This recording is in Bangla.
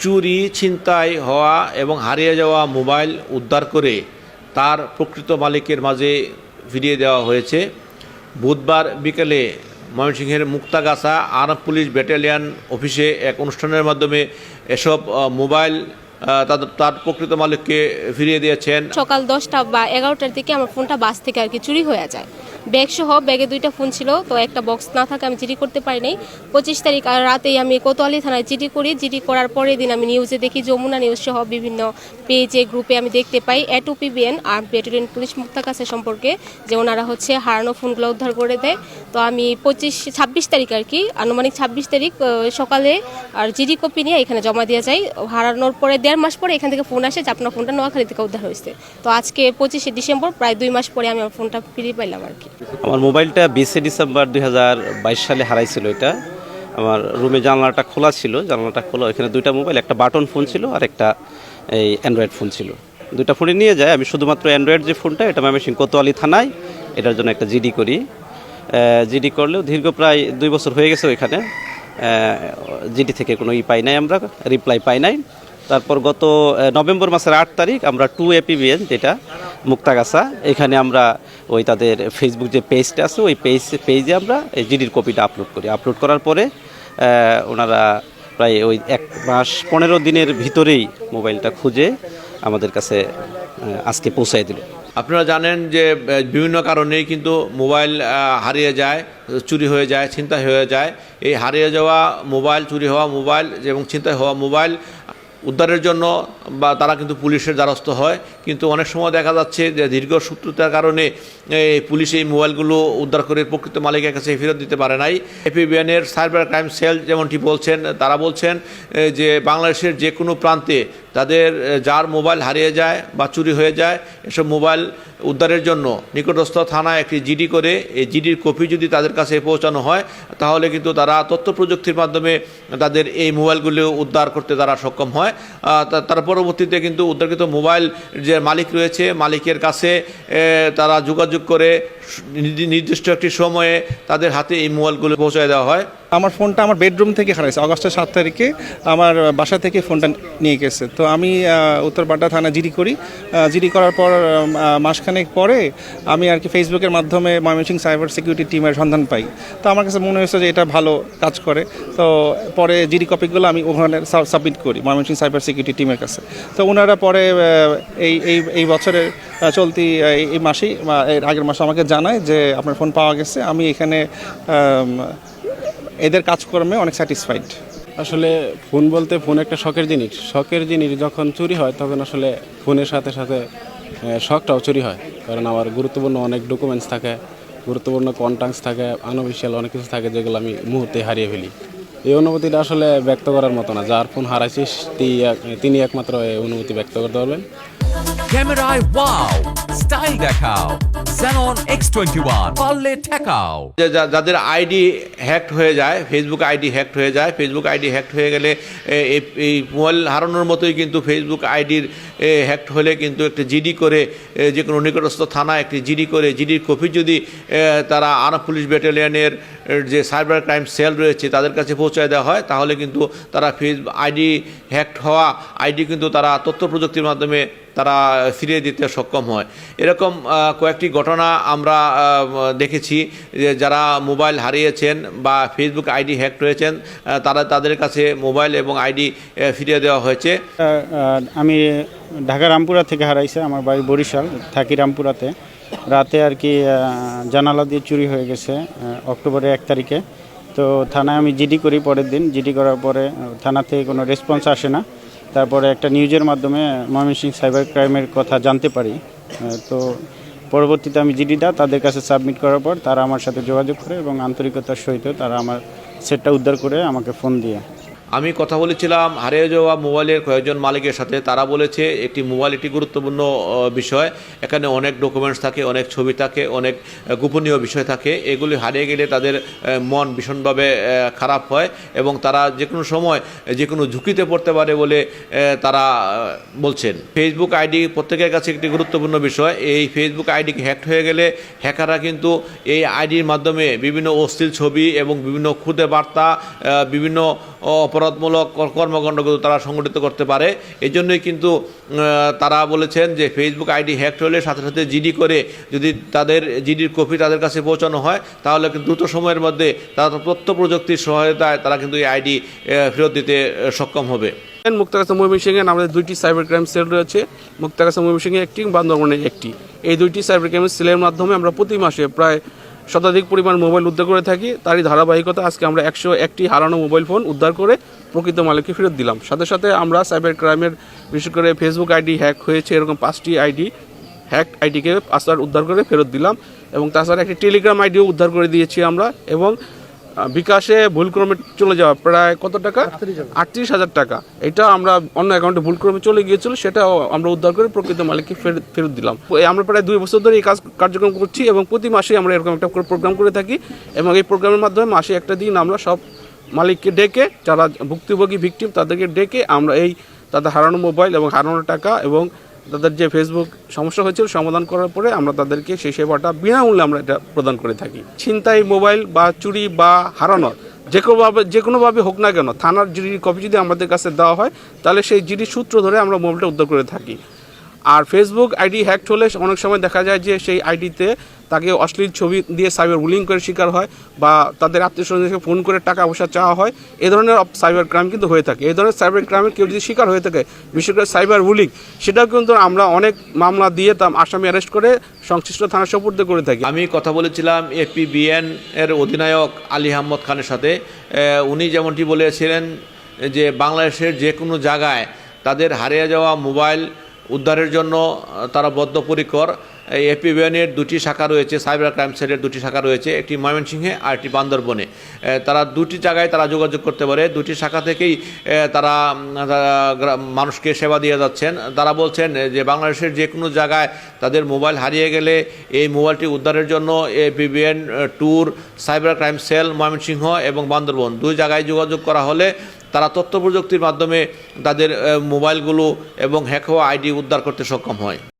চুরি, ছিনতাই হওয়া এবং হারিয়ে যাওয়া মোবাইল উদ্ধার করে তার প্রকৃত মালিকের মাঝে ফিরিয়ে দেওয়া হয়েছে। বুধবার বিকেলে ময়মনসিংহের মুক্তাগাছা আর্ম পুলিশ ব্যাটালিয়ন অফিসে এক অনুষ্ঠানের মাধ্যমে এসব মোবাইল তার প্রকৃত মালিককে ফিরিয়ে দিয়েছেন। সকাল 10টা বা 11টার দিকে আমার ফোনটা বাস থেকে আর কি চুরি হয়ে যায়। ব্যাগ সহ ব্যাগে 2টা ফোন ছিল, তো একটা বক্স না থাকে আমি জিডি করতে পারি নাই। 25 তারিখ রাতেই আমি কোতোয়ালি থানায় জিডি করি। জিডি করার পরের দিন আমি নিউজে দেখি, যমুনা নিউজ সহ বিভিন্ন পেজে গ্রুপে আমি দেখতে পাই A2PBN আর ব্যাটালিয়ন পুলিশ মুক্তাগাছা সম্পর্কে যে ওনারা হারানো ফোনগুলো উদ্ধার করে দেয়। তো আমি 26 তারিখ আর কি আনুমানিক 26 তারিখ সকালে আর জিডি কপি নিয়ে এখানে জমা দিয়ে যাই। হারানোর পরে 1.5 মাস পরে এখান থেকে ফোন আসে যে আপনার ফোনটা নোয়াখালী থেকে উদ্ধার হয়েছে। তো আজকে 25শে ডিসেম্বর, প্রায় 2 মাস পরে আমি আমার ফোনটা ফিরে পাইলাম আর কি। আমার মোবাইলটা 20শে ডিসেম্বর 2022 সালে হারাইছিল। এটা আমার রুমে জানলাটা খোলা ছিল, এখানে 2টা মোবাইল, একটা বাটন ফোন ছিল আর একটা এই অ্যান্ড্রয়েড ফোন ছিল। 2টা ফোনে নিয়ে যায়। আমি শুধুমাত্র অ্যান্ড্রয়েড যে ফোনটা, এটা ময়মনসিংহ কোতোয়ালি থানায় এটার জন্য একটা জিডি করি। জিডি করলেও দীর্ঘ প্রায় 2 বছর হয়ে গেছে ওইখানে। জিডি থেকে কোনো পাই নাই, আমরা রিপ্লাই পাই নাই। তারপর গত নভেম্বর মাসের 8 তারিখ আমরা 2APBN যেটা মুক্তাগাছা, এখানে আমরা ওই তাদের ফেসবুক যে পেজটা আছে ওই পেজে আমরা এই জিডির কপিটা আপলোড করার পরে ওনারা প্রায় ওই 1 মাস 15 দিনের ভিতরেই মোবাইলটা খুঁজে আমাদের কাছে আজকে পৌঁছায় দিল। আপনারা জানেন যে বিভিন্ন কারণেই কিন্তু মোবাইল হারিয়ে যায়, চুরি হয়ে যায়, ছিনতাই হয়ে যায়। এই হারিয়ে যাওয়া মোবাইল, চুরি হওয়া মোবাইল এবং ছিনতাই হওয়া মোবাইল উদ্ধারের জন্য বা তারা কিন্তু পুলিশের দ্বারস্থ হয়, কিন্তু অনেক সময় দেখা যাচ্ছে যে দীর্ঘ শত্রুতার কারণে পুলিশ এই মোবাইলগুলো উদ্ধার করে প্রকৃত মালিকের কাছে ফেরত দিতে পারে নাই। APBN-এর সাইবার ক্রাইম সেল যেমনটি বলছেন, তারা বলছেন যে বাংলাদেশের যে কোনো প্রান্তে তাদের যার মোবাইল হারিয়ে যায় বা চুরি হয়ে যায়, এসব মোবাইল উদ্ধারের জন্য নিকটস্থ থানায় একটি জিডি করে এই জিডির কপি যদি তাদের কাছে পৌঁছানো হয়, তাহলে কিন্তু তারা তথ্য প্রযুক্তির মাধ্যমে তাদের এই মোবাইলগুলো উদ্ধার করতে তারা সক্ষম হয়। তার পরবর্তীতে কিন্তু উদ্ধারকৃত মোবাইল যে মালিক রয়েছে, মালিকের কাছে তারা যোগাযোগ করে নির্দিষ্ট একটি সময়ে তাদের হাতে এই মোবাইলগুলো পৌঁছায় দেওয়া হয়। আমার ফোনটা আমার বেডরুম থেকে হারাইছে। আগস্টের 7 তারিখে আমার বাসা থেকে ফোনটা নিয়ে গেছে। তো আমি উত্তরপাড়া থানা জিডি করি। জিডি করার পর মাসখানেক পরে আমি আর কি ফেসবুকের মাধ্যমে ময়মনসিংহ সাইবার সিকিউরিটি টিমের সন্ধান পাই। তো আমার কাছে মনে হয়েছে যে এটা ভালো কাজ করে। তো পরে জিডি কপিগুলো আমি ওখানে সাবমিট করি ময়মনসিংহ সাইবার সিকিউরিটি টিমের কাছে। তো ওনারা পরে এই বছরের চলতি এই মাসেই এর আগের মাসে আমাকে জানায় যে আপনার ফোন পাওয়া গেছে। আমি এখানে এদের কাজকর্মে অনেক স্যাটিসফাইড। আসলে ফোন বলতে ফোন একটা শখের জিনিস যখন চুরি হয় তখন আসলে ফোনের সাথে সাথে শখটাও চুরি হয়। কারণ আমার গুরুত্বপূর্ণ অনেক ডকুমেন্টস থাকে, গুরুত্বপূর্ণ কন্ট্যাক্টস থাকে, আনঅফিশিয়াল অনেক কিছু থাকে যেগুলো আমি মুহূর্তে হারিয়ে ফেলি। এই অনুভূতিটা আসলে ব্যক্ত করার মতো না। যার ফোন হারাইছে তিনি একমাত্র এই অনুভূতি ব্যক্ত করতে পারবেন। ক্যামেরায় ওয়াও, স্টাইল দেখাও, Xenon X21 পারলে ঠেকাও। যাদের আইডি হ্যাকড হয়ে যায়, ফেসবুক আইডি হ্যাকড হয়ে যায়, ফেসবুক আইডি হ্যাকড হয়ে গেলে এই মোবাইল হারানোর মতোই কিন্তু ফেসবুক আইডির হ্যাকড হলে কিন্তু একটা জিডি করে যে কোনো নিকটস্থ থানায় একটি জিডি করে জিডির কপি যদি তারা আর্ম পুলিশ ব্যাটালিয়নের যে সাইবার ক্রাইম সেল রয়েছে তাদের কাছে পৌঁছায় দেওয়া হয়, তাহলে কিন্তু তারা আইডি হ্যাকড হওয়া আইডি কিন্তু তারা তথ্য প্রযুক্তির মাধ্যমে তারা ফিরিয়ে দিতে সক্ষম হয়। এরকম কয়েকটি ঘটনা আমরা দেখেছি যে যারা মোবাইল হারিয়েছেন বা ফেসবুক আইডি হ্যাকড হয়েছেন তাদের কাছে মোবাইল এবং আইডি ফিরিয়ে দেওয়া হয়েছে। আমি ঢাকা রামপুরা থেকে হারাইছে, আমার বাড়ি বরিশাল, থাকি রামপুরাতে। রাতে আর কি জানালা দিয়ে চুরি হয়ে গেছে অক্টোবরের 1 তারিখে। তো থানায় আমি জিডি করি। পরের দিন জিডি করার পরে থানা থেকে কোনো রেসপন্স আসে না। তারপরে একটা নিউজের মাধ্যমে ময়মনসিংহ সাইবার ক্রাইমের কথা জানতে পারি। তো পরবর্তীতে আমি জিডিটা তাদের কাছে সাবমিট করার পর তারা আমার সাথে যোগাযোগ করে এবং আন্তরিকতার সহিত তারা আমার সেটটা উদ্ধার করে আমাকে ফোন দিয়ে। আমি কথা বলেছিলাম হারিয়ে যাওয়া মোবাইলের কয়েকজন মালিকের সাথে। তারা বলেছে একটি মোবাইল একটি গুরুত্বপূর্ণ বিষয়। এখানে অনেক ডকুমেন্টস থাকে, অনেক ছবি থাকে, অনেক গোপনীয় বিষয় থাকে। এগুলি হারিয়ে গেলে তাদের মন ভীষণভাবে খারাপ হয় এবং তারা যে কোনো সময় যে কোনো ঝুঁকিতে পড়তে পারে বলে তারা বলছেন। ফেসবুক আইডি প্রত্যেকের কাছে একটি গুরুত্বপূর্ণ বিষয়। এই ফেসবুক আইডি হ্যাক হয়ে গেলে হ্যাকাররা কিন্তু এই আইডির মাধ্যমে বিভিন্ন অশ্লীল ছবি এবং বিভিন্ন ক্ষুদে বার্তা, বিভিন্ন অপরাধমূলক কর্মকাণ্ডগুলো তারা সংগঠিত করতে পারে। এই জন্যই কিন্তু তারা বলেছেন যে ফেসবুক আইডি হ্যাক হলে সাথে সাথে জিডি করে যদি তাদের জিডির কপি তাদের কাছে পৌঁছানো হয় তাহলে কিন্তু দ্রুত সময়ের মধ্যে তারা তথ্য প্রযুক্তির সহায়তায় তারা কিন্তু এই আইডি ফেরত দিতে সক্ষম হবে। মুক্তাগাছা ময়মনসিংহে আমাদের 2টি সাইবার ক্রাইম সেল রয়েছে, মুক্তাগাছা ময়মনসিংহে একটি, বান্দরবনে একটি। এই 2টি সাইবার ক্রাইম সেলের মাধ্যমে আমরা প্রতি মাসে প্রায় শতাধিক পরিমাণ মোবাইল উদ্ধার করে থাকি। তারই ধারাবাহিকতা আজকে আমরা 101টি হারানো মোবাইল ফোন উদ্ধার করে প্রকৃত মালিককে ফেরত দিলাম। সাথে সাথে আমরা সাইবার ক্রাইমের বিশেষ করে ফেসবুক আইডি হ্যাক হয়েছে এরকম 5টি হ্যাক আইডিকে পাসওয়ার্ড উদ্ধার করে ফেরত দিলাম এবং তাছাড়া একটি টেলিগ্রাম আইডিও উদ্ধার করে দিয়েছি আমরা। এবং বিকাশে ভুলক্রমে চলে যাওয়া প্রায় কত টাকা, 38,000 টাকা, এটা আমরা অন্য অ্যাকাউন্টে ভুলক্রমে চলে গিয়েছিল, সেটাও আমরা উদ্ধার করে প্রকৃত মালিককে ফেরত দিলাম। আমরা প্রায় 2 বছর ধরে এই কার্যক্রম করছি এবং প্রতি মাসে আমরা এরকম একটা প্রোগ্রাম করে থাকি এবং এই প্রোগ্রামের মাধ্যমে মাসে একটা দিন আমরা সব মালিককে ডেকে, যারা ভুক্তভোগী ভিকটিম তাদেরকে ডেকে আমরা এই তাদের হারানো মোবাইল এবং হারানো টাকা এবং তাদের যে ফেসবুক সমস্যা হয়েছিল সমাধান করার পরে আমরা তাদেরকে সেই সেবাটা বিনামূল্যে আমরা এটা প্রদান করে থাকি। ছিনতাই মোবাইল বা চুরি বা হারানোর যে কোনোভাবে হোক না কেন, থানার জিডির কপি যদি আমাদের কাছে দেওয়া হয় তাহলে সেই জিডির সূত্র ধরে আমরা মোবাইলটা উদ্ধার করে থাকি। আর ফেসবুক আইডি হ্যাক হলে অনেক সময় দেখা যায় যে সেই আইডিতে তাকে অশ্লীল ছবি দিয়ে সাইবার বুলিং করে শিকার হয় বা তাদের আত্মীয়স্বজনকে ফোন করে টাকা পয়সা চাওয়া হয়। এই ধরনের সাইবার ক্রাইম কিন্তু হয়ে থাকে। এই ধরনের সাইবার ক্রাইমের কেউ যদি শিকার হয়ে থাকে, বিশেষ করে সাইবার বুলিং, সেটাও কিন্তু আমরা অনেক মামলা দিয়ে তার আসামি অ্যারেস্ট করে সংশ্লিষ্ট থানা সোপর্দ করে থাকি। আমি কথা বলেছিলাম এপিবিএন এর অধিনায়ক আলী আহমদ খানের সাথে। উনি যেমনটি বলেছিলেন যে বাংলাদেশের যে কোনো জায়গায় তাদের হারিয়ে যাওয়া মোবাইল উদ্ধারের জন্য তারা বদ্ধপরিকর। এপিবিএনের 2টি শাখা রয়েছে, সাইবার ক্রাইম সেলের 2টি শাখা রয়েছে, একটি ময়মনসিংহে আর একটি বান্দরবনে। তারা 2টি জায়গায় তারা যোগাযোগ করতে পারে। 2টি শাখা থেকেই তারা মানুষকে সেবা দিয়ে যাচ্ছেন। তারা বলছেন যে বাংলাদেশের যে কোনো জায়গায় তাদের মোবাইল হারিয়ে গেলে এই মোবাইলটি উদ্ধারের জন্য APBN tour, cyber crime sell Mymensingh এবং বান্দরবন 2 জায়গায় যোগাযোগ করা হলে তারা তথ্য প্রযুক্তির মাধ্যমে তাদের মোবাইলগুলো এবং হ্যাক হওয়া আইডি উদ্ধার করতে সক্ষম হয়।